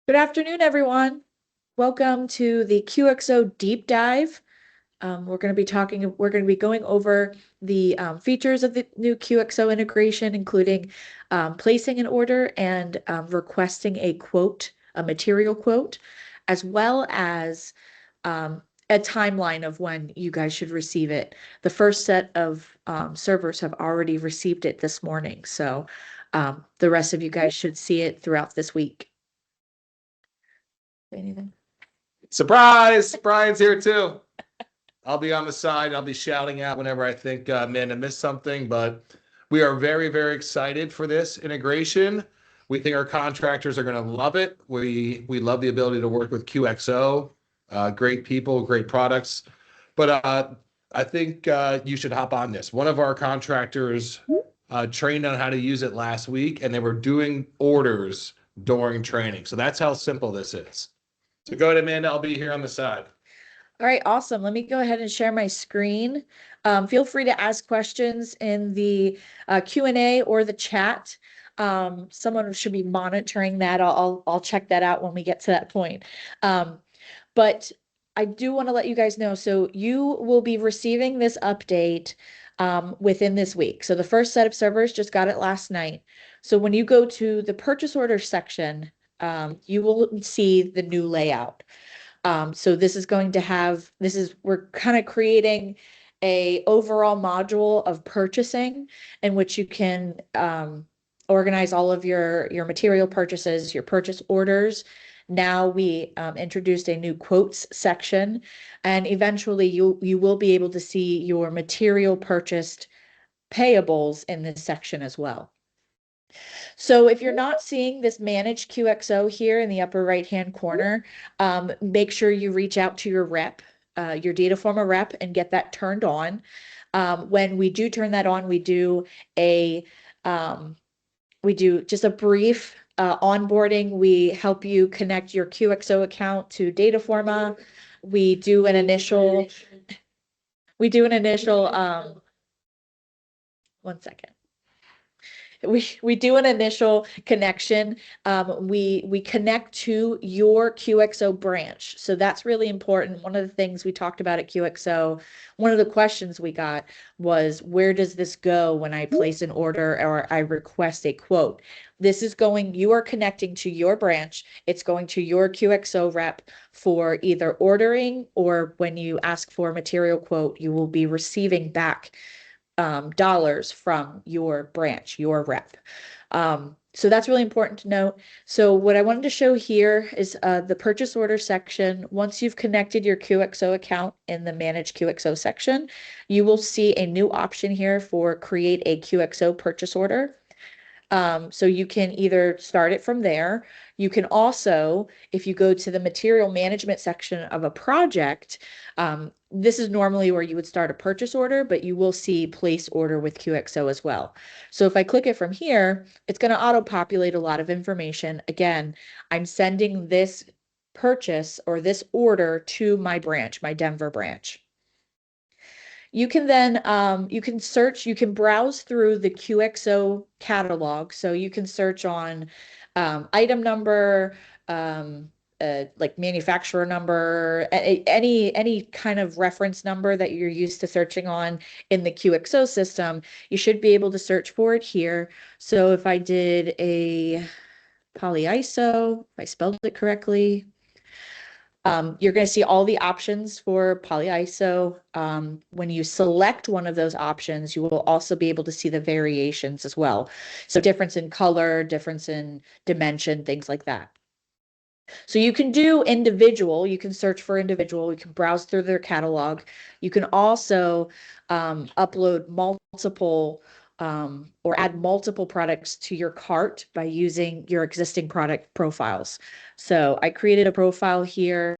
Good afternoon, everyone. Welcome to the QXO Deep Dive. We're going to be going over the features of the new QXO integration, including placing an order and requesting a quote, a material quote, as well as a timeline of when you guys should receive it. The first set of servers have already received it this morning, so the rest of you guys should see it throughout this week. Anything? Surprise! Brian's here too. I'll be on the side. I'll be shouting out whenever I think Amanda missed something, but we are very, very excited for this integration. We think our contractors are going to love it. We love the ability to work with QXO. Great people, great products. But I think you should hop on this. One of our contractors trained on how to use it last week, and they were doing orders during training. So that's how simple this is. So go ahead, Amanda. I'll be here on the side. All right, awesome. Let me go ahead and share my screen. Feel free to ask questions in the Q&A or the chat. Someone should be monitoring that. I'll check that out when we get to that point. But I do want to let you guys know, so you will be receiving this update within this week. So the first set of servers just got it last night. So when you go to the purchase order section, you will see the new layout. So this is going to have, we're kind of creating a overall module of purchasing in which you can organize all of your material purchases, your purchase orders. Now we introduced a new quotes section, and eventually you will be able to see your material purchased payables in this section as well. So if you're not seeing this managed QXO here in the upper right-hand corner, make sure you reach out to your rep, your Dataforma rep, and get that turned on. When we do turn that on, we do just a brief onboarding. We help you connect your QXO account to Dataforma. We do an initial, one second. We do an initial connection. We connect to your QXO branch. So that's really important. One of the things we talked about at QXO, one of the questions we got was, where does this go when I place an order or I request a quote? You are connecting to your branch. It's going to your QXO rep for either ordering, or when you ask for a material quote, you will be receiving back dollars from your branch, your rep. So that's really important to note. So what I wanted to show here is the purchase order section. Once you've connected your QXO account in the Manage QXO section, you will see a new option here for create a QXO purchase order. So you can either start it from there. You can also, if you go to the material management section of a project, this is normally where you would start a purchase order, but you will see place order with QXO as well. So if I click it from here, it's going to auto-populate a lot of information. Again, I'm sending this purchase or this order to my branch, my Denver branch. You can then, you can browse through the QXO catalog. So you can search on item number, like manufacturer number, any kind of reference number that you're used to searching on in the QXO system. You should be able to search for it here. So if I did a polyiso, if I spelled it correctly, you're going to see all the options for polyiso. When you select one of those options, you will also be able to see the variations as well. So difference in color, difference in dimension, things like that. So you can do individual, you can search for individual, you can browse through their catalog. You can also upload multiple or add multiple products to your cart by using your existing product profiles. So I created a profile here.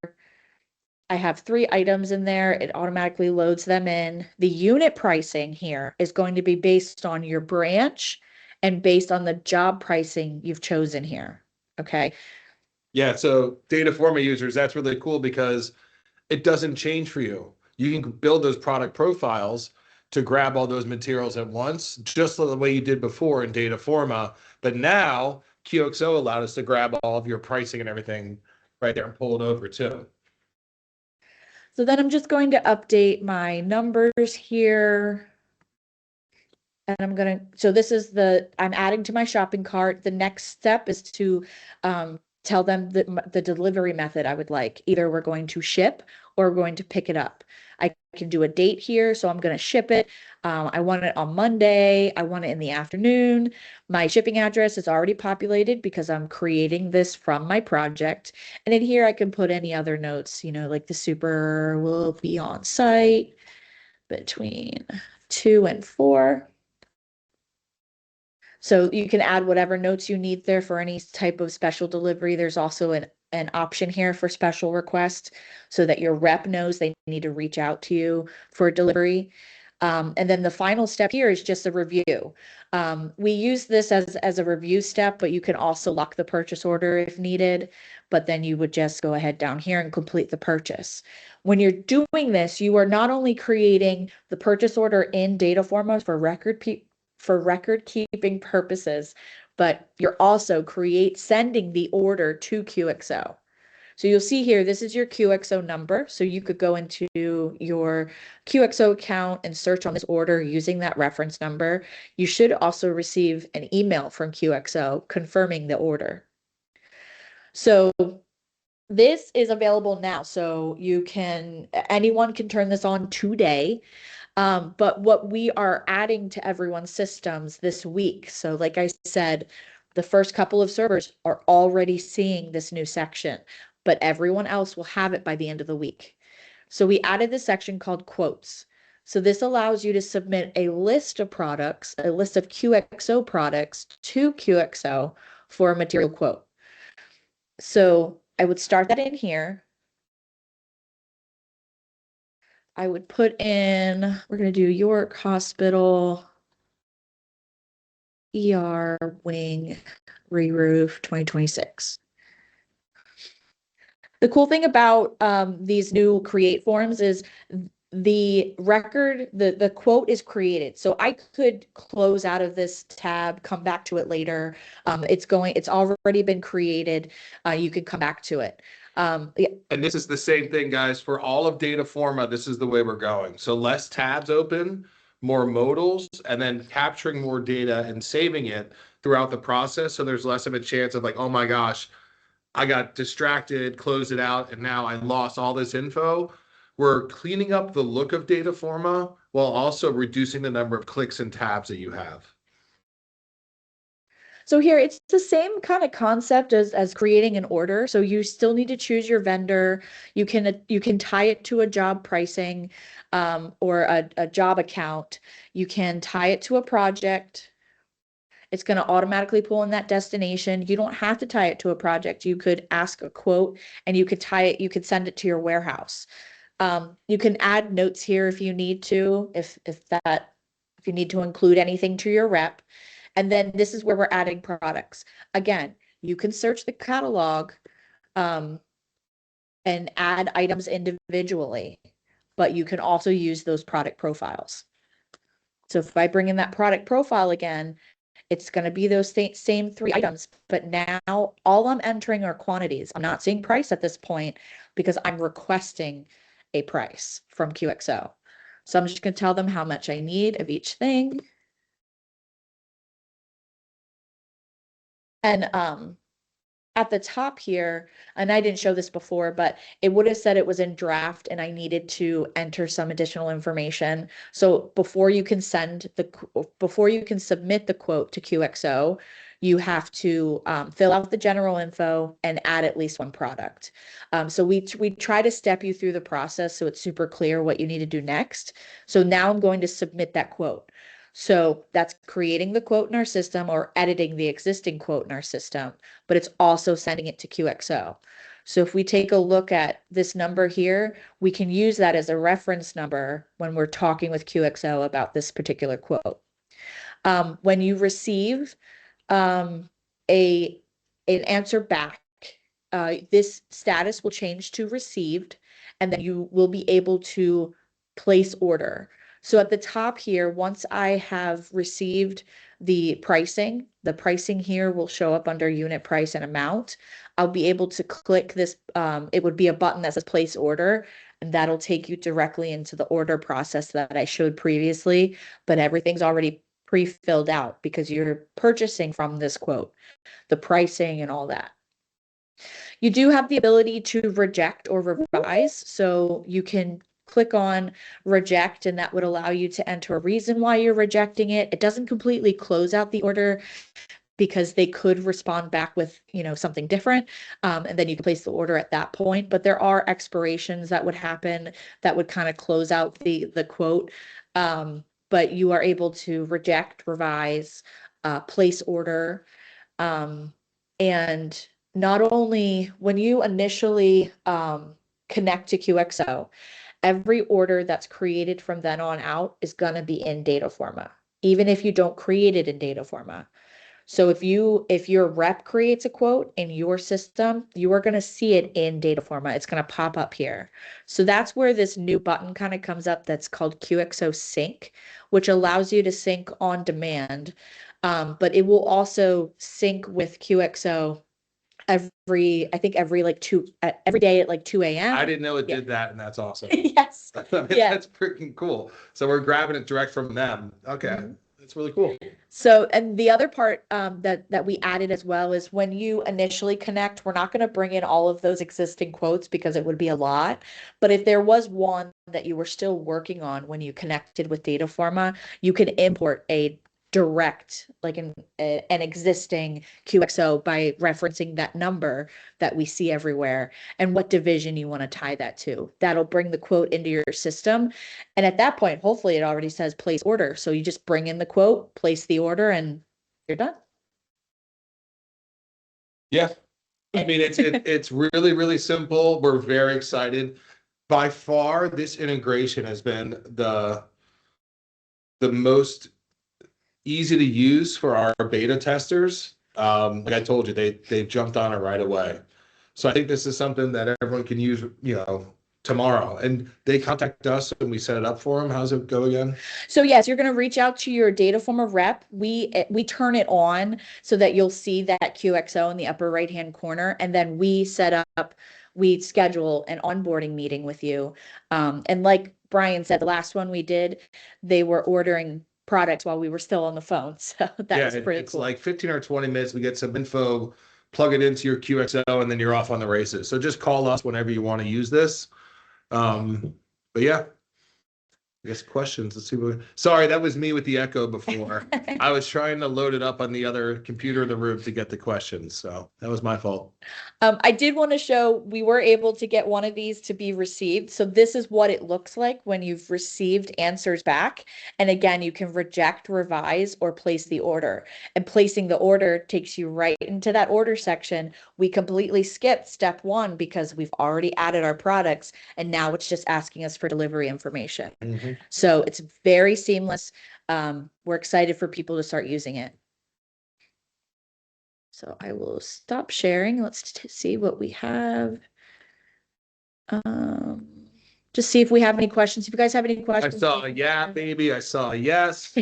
I have 3 items in there. It automatically loads them in. The unit pricing here is going to be based on your branch and based on the job pricing you've chosen here. Okay. Yeah, so Dataforma users, that's really cool because it doesn't change for you. You can build those product profiles to grab all those materials at once, just the way you did before in Dataforma. But now QXO allowed us to grab all of your pricing and everything right there and pull it over too. So then I'm just going to update my numbers here. And so this is I'm adding to my shopping cart. The next step is to tell them the delivery method I would like. Either we're going to ship or we're going to pick it up. I can do a date here, so I'm going to ship it. I want it on Monday. I want it in the afternoon. My shipping address is already populated because I'm creating this from my project. And in here, I can put any other notes, like the super will be on site between 2 and 4. So you can add whatever notes you need there for any type of special delivery. There's also an option here for special request so that your rep knows they need to reach out to you for delivery. And then the final step here is just a review. We use this as a review step, but you can also lock the purchase order if needed. But then you would just go ahead down here and complete the purchase. When you're doing this, you are not only creating the purchase order in Dataforma for record keeping purposes, but you're also sending the order to QXO. So you'll see here, this is your QXO number. So you could go into your QXO account and search on this order using that reference number. You should also receive an email from QXO confirming the order. So this is available now. So anyone can turn this on today. But what we are adding to everyone's systems this week. So like I said, the first couple of servers are already seeing this new section, but everyone else will have it by the end of the week. So we added this section called quotes. So this allows you to submit a list of products, a list of QXO products to QXO for a material quote. So I would start that in here. I would put in, we're going to do York Hospital ER wing re-roof 2026. The cool thing about these new create forms is the quote is created. So I could close out of this tab, come back to it later. It's already been created. You could come back to it. Yeah. And this is the same thing, guys, for all of Dataforma. This is the way we're going. So less tabs open, more modals, and then capturing more data and saving it throughout the process. So there's less of a chance of like, oh my gosh, I got distracted, closed it out, and now I lost all this info. We're cleaning up the look of Dataforma while also reducing the number of clicks and tabs that you have. So here it's the same kind of concept as creating an order. So you still need to choose your vendor. You can tie it to a job pricing or a job account. You can tie it to a project. It's going to automatically pull in that destination. You don't have to tie it to a project. You could ask a quote and you could send it to your warehouse. You can add notes here if you need to, if you need to include anything to your rep. And then this is where we're adding products. Again, you can search the catalog and add items individually, but you can also use those product profiles. So if I bring in that product profile again, it's going to be those same 3 items, but now all I'm entering are quantities. I'm not seeing price at this point because I'm requesting a price from QXO. So I'm just going to tell them how much I need of each thing. And at the top here, and I didn't show this before, but it would have said it was in draft and I needed to enter some additional information. So before you can submit the quote to QXO, you have to fill out the general info and add at least one product. So we try to step you through the process so it's super clear what you need to do next. So now I'm going to submit that quote. So that's creating the quote in our system or editing the existing quote in our system, but it's also sending it to QXO. So if we take a look at this number here, we can use that as a reference number when we're talking with QXO about this particular quote. When you receive an answer back, this status will change to received, and then you will be able to place order. So at the top here, once I have received the pricing here will show up under unit price and amount. I'll be able to click this, it would be a button that says place order, and that'll take you directly into the order process that I showed previously, but everything's already pre-filled out because you're purchasing from this quote, the pricing and all that. You do have the ability to reject or revise, so you can click on reject and that would allow you to enter a reason why you're rejecting it. It doesn't completely close out the order because they could respond back with, something different. And then you can place the order at that point. But there are expirations that would happen that would kind of close out the quote. But you are able to reject, revise, place order. And not only when you initially connect to QXO, every order that's created from then on out is going to be in Dataforma, even if you don't create it in Dataforma. So if your rep creates a quote in your system, you are going to see it in Dataforma. It's going to pop up here. So that's where this new button kind of comes up that's called QXO Sync, which allows you to sync on demand. But it will also sync with QXO every day at like 2 a.m. I didn't know it did that, and that's awesome. Yes. Yeah. That's freaking cool. So we're grabbing it direct from them. Okay. Mhm. That's really cool. So, and the other part that we added as well is when you initially connect, we're not going to bring in all of those existing quotes because it would be a lot. But if there was one that you were still working on when you connected with Dataforma, you can import a direct, like an existing QXO by referencing that number that we see everywhere and what division you want to tie that to. That'll bring the quote into your system. And at that point, hopefully it already says place order. So you just bring in the quote, place the order, and you're done. Yeah. I mean, it's really, really simple. We're very excited. By far, this integration has been the most easy to use for our beta testers. Like I told you, they jumped on it right away. So I think this is something that everyone can use, tomorrow. And they contact us and we set it up for them. How's it go again? So yes, you're going to reach out to your Dataforma rep. We turn it on so that you'll see that QXO in the upper right-hand corner, and then we schedule an onboarding meeting with you. And like Brian said, the last one we did, they were ordering products while we were still on the phone. So that was pretty it's cool. like 15 or 20 minutes. We get some info, plug it into your QXO, and then you're off on the races. So just call us whenever you want to use this. But yeah, I guess questions. Let's see sorry, that was me with the echo before. I was trying to load it up on the other computer in the room to get the questions. So that was my fault. I did want to show we were able to get one of these to be received. So this is what it looks like when you've received answers back. And again, you can reject, revise, or place the order. And placing the order takes you right into that order section. We completely skipped step 1 because we've already added our products, and now it's just asking us for delivery information. Mm-hmm. So it's very seamless. We're excited for people to start using it. So I will stop sharing. Let's see what we have. Just see if we have any questions. If you guys have any I questions. saw a yeah, baby. I saw a yes.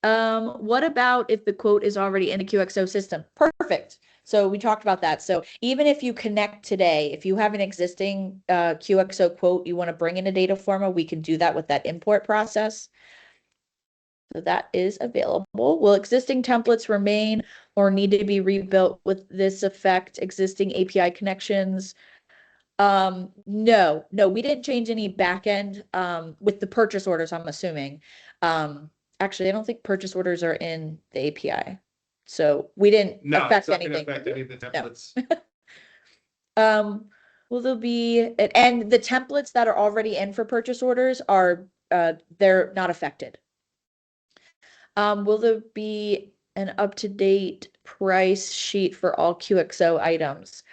What about if the quote is already in a QXO system? Perfect. So we talked about that. So even if you connect today, if you have an existing QXO quote you want to bring into Dataforma, we can do that with that import process. So that is available. Will existing templates remain or need to be rebuilt with this effect, existing API connections? No, we didn't change any backend with the purchase orders, I'm assuming. Actually, I don't think purchase orders are in the API. So we didn't affect anything. Affect any of the templates. Will there be, and the templates that are already in for purchase orders are, they're not affected. Will there be an up-to-date price sheet for all QXO items?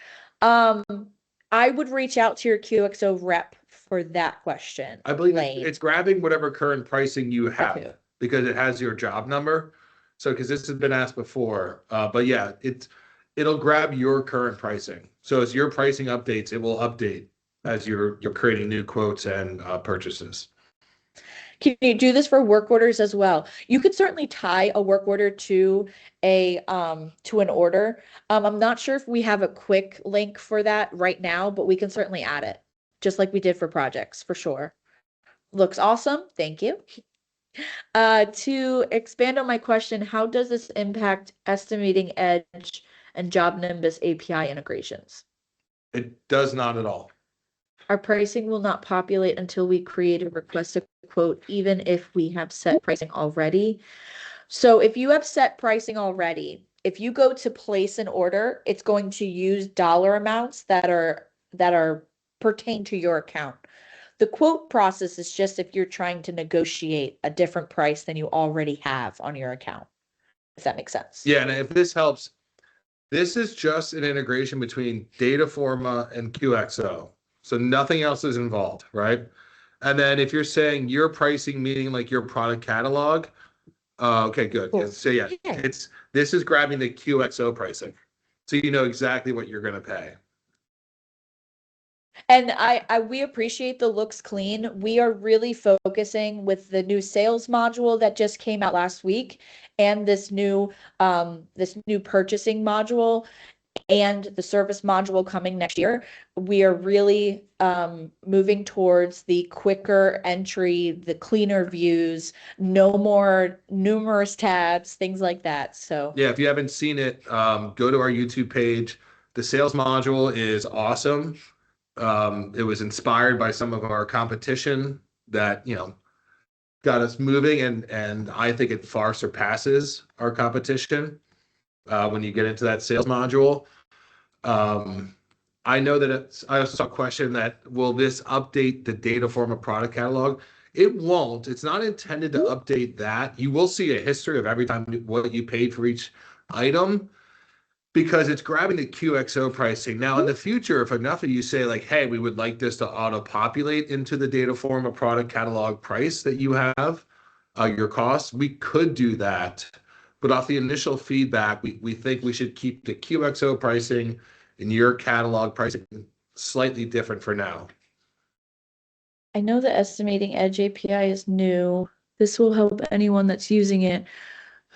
I would reach out to your QXO rep for that question. I believe Lane. it's grabbing whatever current pricing you have Okay. because it has your job number. So, because this has been asked before, but yeah, it'll grab your current pricing. So as your pricing updates, it will update as you're creating new quotes and purchases. Can you do this for work orders as well? You could certainly tie a work order to an order. I'm not sure if we have a quick link for that right now, but we can certainly add it, just like we did for projects, for sure. Looks awesome. Thank you. To expand on my question, how does this impact Estimating Edge and Job Nimbus API integrations? It does not at all. Our pricing will not populate until we create a request to quote, even if we have set pricing already. So if you have set pricing already, if you go to place an order, it's going to use dollar amounts that are pertain to your account. The quote process is just if you're trying to negotiate a different price than you already have on your account, if that makes sense. Yeah, and if this helps, this is just an integration between Dataforma and QXO. So nothing else is involved, right? And then if you're saying your pricing, meaning like your product catalog, okay, good. Cool. So yeah, Yeah. this is grabbing the QXO pricing. So you know exactly what you're gonna pay. And we appreciate the looks clean. We are really focusing with the new sales module that just came out last week and this new purchasing module and the service module coming next year. We are really moving towards the quicker entry, the cleaner views, no more numerous tabs, things like that. So Yeah, if you haven't seen it, go to our YouTube page. The sales module is awesome. It was inspired by some of our competition that, got us moving, and I think it far surpasses our competition when you get into that sales module. I know that I also saw a question that will this update the Dataforma product catalog? It won't. It's not intended to update that. You will see a history of every time what you paid for each item because it's grabbing the QXO pricing. Now, in the future, if enough of you say like, hey, we would like this to auto-populate into the Dataforma product catalog price that you have, your costs, we could do that. But off the initial feedback, we think we should keep the QXO pricing and your catalog pricing slightly different for now. I know the Estimating Edge API is new. This will help anyone that's using it.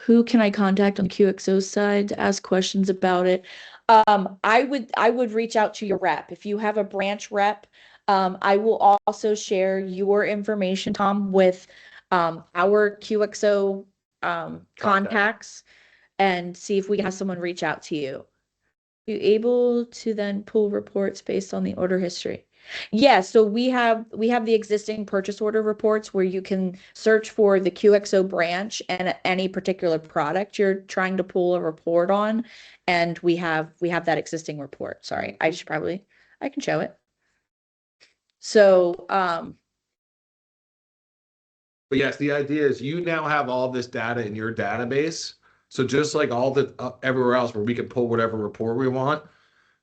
Who can I contact on the QXO side to ask questions about it? I would reach out to your rep. If you have a branch rep, I will also share your information, Tom, with our QXO contacts and see if we can have someone reach out to you. You able to then pull reports based on the order history? Yeah, so we have the existing purchase order reports where you can search for the QXO branch and any particular product you're trying to pull a report on, and we have that existing report. Sorry, I can show it. So But yes, the idea is you now have all this data in your database. So just like all the everywhere else where we can pull whatever report we want,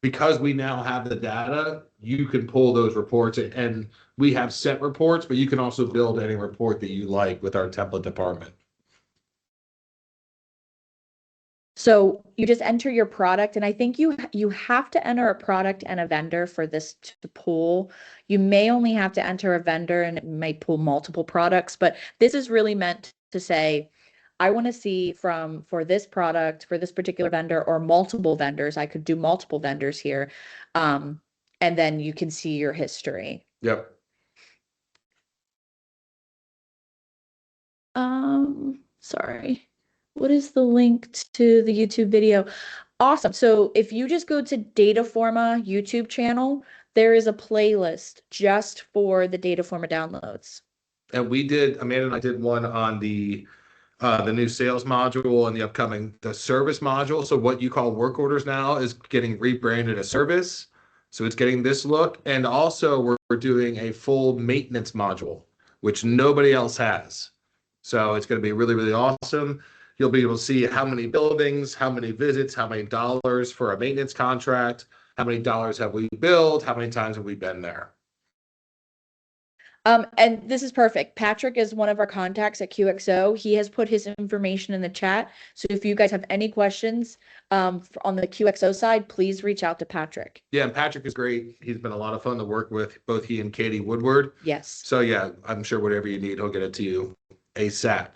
because we now have the data, you can pull those reports and we have set reports, but you can also build any report that you like with our template department. So you just enter your product, and I think you have to enter a product and a vendor for this to pull. You may only have to enter a vendor, and it may pull multiple products, but this is really meant to say, I want to see for this product, for this particular vendor, or multiple vendors. I could do multiple vendors here, and then you can see your history. Yep. Sorry. What is the link to the YouTube video? Awesome. So if you just go to Dataforma YouTube channel, there is a playlist just for the Dataforma downloads. And Amanda and I did one on the new sales module and the service module. So what you call work orders now is getting rebranded as service. So it's getting this look. And also we're doing a full maintenance module, which nobody else has. So it's going to be really, really awesome. You'll be able to see how many buildings, how many visits, how many dollars for a maintenance contract, how many dollars have we billed, how many times have we been there. And this is perfect. Patrick is one of our contacts at QXO. He has put his information in the chat. So if you guys have any questions on the QXO side, please reach out to Patrick. Yeah, and Patrick is great. He's been a lot of fun to work with, both he and Katie Woodward. Yes. So yeah, I'm sure whatever you need, he'll get it to you ASAP.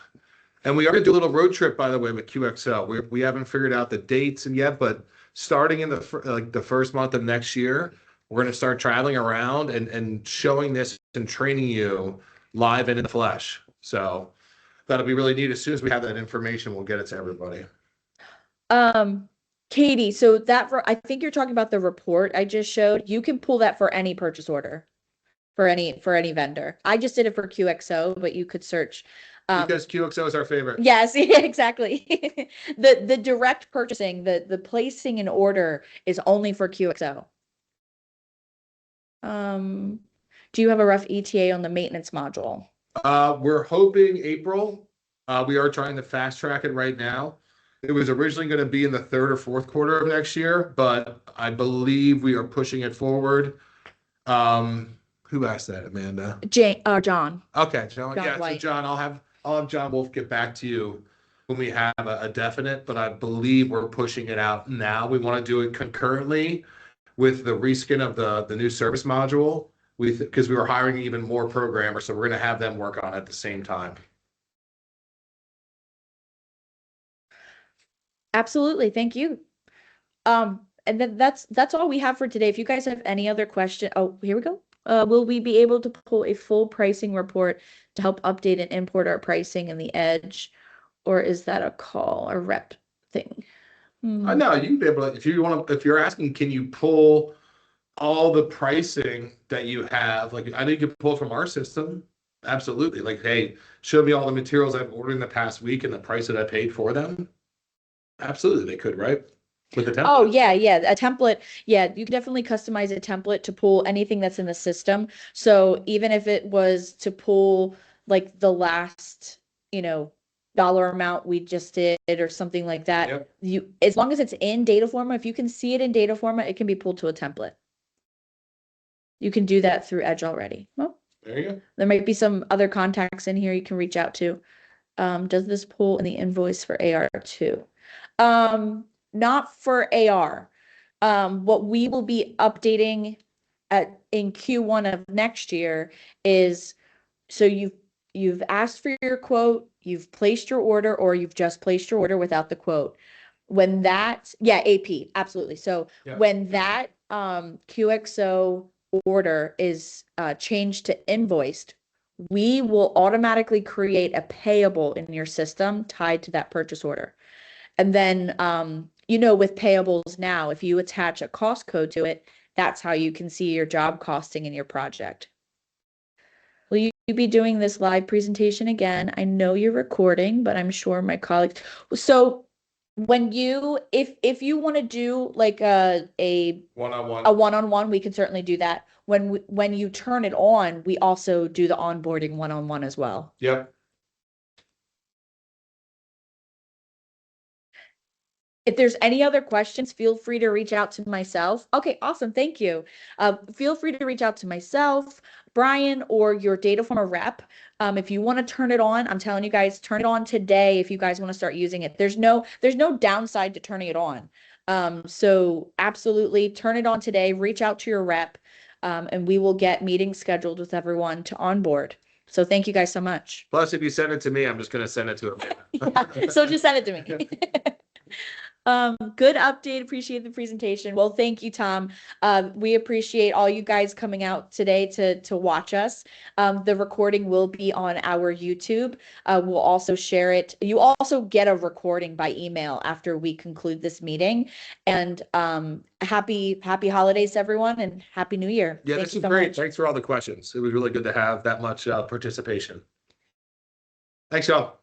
And we are going to do a little road trip, by the way, with QXL. We haven't figured out the dates and yet, but starting in the first month of next year, we're going to start traveling around and showing this and training you live and in the flesh. So that'll be really neat. As soon as we have that information, we'll get it to everybody. Katie, so I think you're talking about the report I just showed. You can pull that for any purchase order for any vendor. I just did it for QXO, but you could search. Because QXO is our favorite. Yes, exactly. The direct purchasing, the placing an order is only for QXO. Do you have a rough ETA on the maintenance module? We're hoping April. We are trying to fast track it right now. It was originally going to be in the third or fourth quarter of next year, but I believe we are pushing it forward. Who asked that, Amanda? John. Okay, John. Yeah, White. so John, I'll have John Wolf get back to you when we have a definite, but I believe we're pushing it out now. We want to do it concurrently with the reskin of the new service module. Because we were hiring even more programmers, so we're going to have them work on it at the same time. Absolutely. Thank you. And then that's all we have for today. If you guys have any other question, oh, here we go. Will we be able to pull a full pricing report to help update and import our pricing in the Edge, or is that a call, a rep thing? No, you can be able to, if you're asking, can you pull all the pricing that you have? Like, I think you can pull from our system. Absolutely. Like, hey, show me all the materials I've ordered in the past week and the price that I paid for them. Absolutely, they could, right? With the template. Oh, yeah, a template. Yeah, you can definitely customize a template to pull anything that's in the system. So even if it was to pull like the last, dollar amount we just did or something like that, Yep. As long as it's in Dataforma, if you can see it in Dataforma, it can be pulled to a template. You can do that through Edge already. Well, there you go. There might be some other contacts in here you can reach out to. Does this pull in the invoice for AR too? Not for AR. What we will be updating in Q1 of next year is, so you've asked for your quote, you've placed your order, or you've just placed your order without the quote. When that, AP, absolutely. So when that QXO order is changed to invoiced, we will automatically create a payable in your system tied to that purchase order. And then, with payables now, if you attach a cost code to it, that's how you can see your job costing in your project. Will you be doing this live presentation again? I know you're recording, but I'm sure my colleagues. So when if you want to do like a one-on-one, we can certainly do that. When you turn it on, we also do the onboarding one-on-one as well. Yep. If there's any other questions, feel free to reach out to myself. Okay, awesome. Thank you. Feel free to reach out to myself, Brian, or your Dataforma rep. If you want to turn it on, I'm telling you guys, turn it on today if you guys want to start using it. There's no downside to turning it on. So absolutely turn it on today, reach out to your rep, and we will get meetings scheduled with everyone to onboard. So thank you guys so much. Plus, if you send it to me, I'm just going to send it to him. So just send it to me. Good update. Appreciate the presentation. Well, thank you, Tom. We appreciate all you guys coming out today to watch us. The recording will be on our YouTube. We'll also share it. You also get a recording by email after we conclude this meeting. And happy holidays, everyone, and happy New Year. Yeah, this is great. Thanks for all the questions. It was really good to have that much participation. Thanks, y'all.